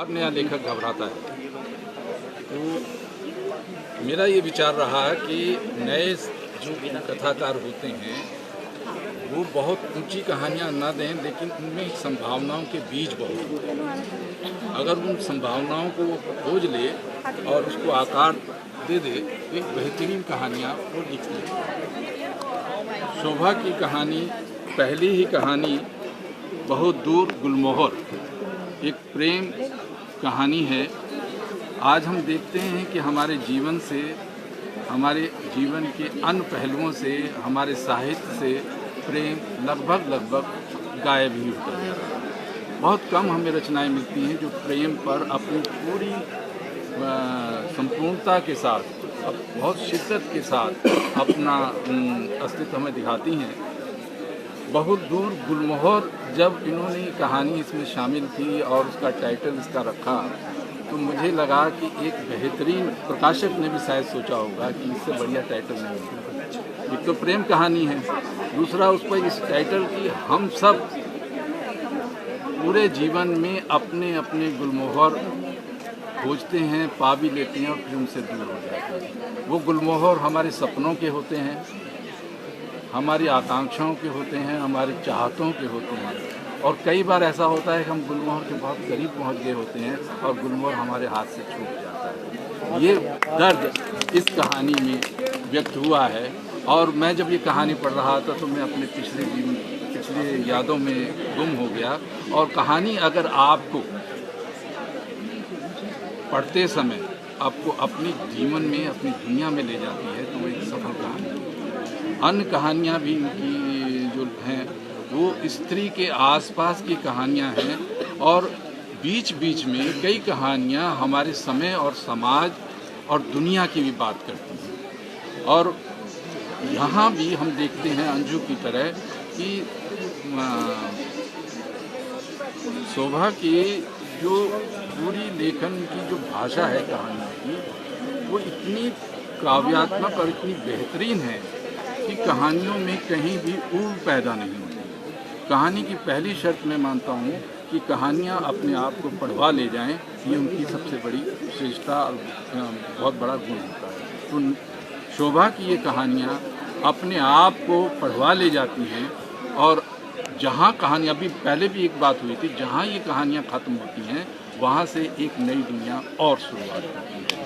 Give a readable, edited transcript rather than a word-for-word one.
हर नया लेखक घबराता है। तो मेरा ये विचार रहा है कि नए जो कथाकार होते हैं वो बहुत ऊंची कहानियां ना दें, लेकिन उनमें संभावनाओं के बीज बहुत होते हैं। अगर उन संभावनाओं को खोज ले और उसको आकार दे दे तो एक बेहतरीन कहानियां वो लिख ले। शोभा की कहानी, पहली ही कहानी बहुत दूर गुलमोहर, एक प्रेम कहानी है। आज हम देखते हैं कि हमारे जीवन से, हमारे जीवन के अन्य पहलुओं से, हमारे साहित्य से प्रेम लगभग गायब ही होता जा रहा है। बहुत कम हमें रचनाएं मिलती हैं जो प्रेम पर अपनी पूरी संपूर्णता के साथ, बहुत शिद्दत के साथ अपना अस्तित्व हमें दिखाती हैं। बहुत दूर गुलमोहर, जब इन्होंने कहानी इसमें शामिल की और उसका टाइटल इसका रखा तो मुझे लगा कि एक बेहतरीन, प्रकाशक ने भी शायद सोचा होगा कि इससे बढ़िया टाइटल नहीं है। एक तो प्रेम कहानी है, दूसरा उस पर इस टाइटल की हम सब पूरे जीवन में अपने अपने गुलमोहर खोजते हैं, पा भी लेते हैं और फिर उनसे दूर हो जाते हैं। वो गुलमोहर हमारे सपनों के होते हैं, हमारी आकांक्षाओं के होते हैं, हमारे चाहतों के होते हैं। और कई बार ऐसा होता है कि हम गुलमोहर के बहुत करीब पहुंच गए होते हैं और गुलमोहर हमारे हाथ से छूट जाता है। ये दर्द इस कहानी में व्यक्त हुआ है। और मैं जब ये कहानी पढ़ रहा था तो मैं अपने पिछले यादों में गुम हो गया। और कहानी अगर आपको पढ़ते समय आपको अपनी जीवन में, अपनी दुनिया में ले जाती है तो वो एक सफल कहानी है। अन्य कहानियाँ भी इनकी जो हैं वो स्त्री के आसपास की कहानियाँ हैं और बीच बीच में कई कहानियाँ हमारे समय और समाज और दुनिया की भी बात करती हैं। और यहाँ भी हम देखते हैं अंजू की तरह कि शोभा की जो पूरी लेखन की जो भाषा है कहानी की, वो इतनी काव्यात्मक और इतनी बेहतरीन है कि कहानियों में कहीं भी ऊब पैदा नहीं होती। कहानी की पहली शर्त मैं मानता हूँ कि कहानियाँ अपने आप को पढ़वा ले जाएं, ये उनकी सबसे बड़ी विशेषता और बहुत बड़ा गुण होता है। तो शोभा की ये कहानियाँ अपने आप को पढ़वा ले जाती हैं और जहाँ कहानी, अभी पहले भी एक बात हुई थी, जहाँ ये कहानियाँ ख़त्म होती हैं वहाँ से एक नई दुनिया और शुरुआत होती है।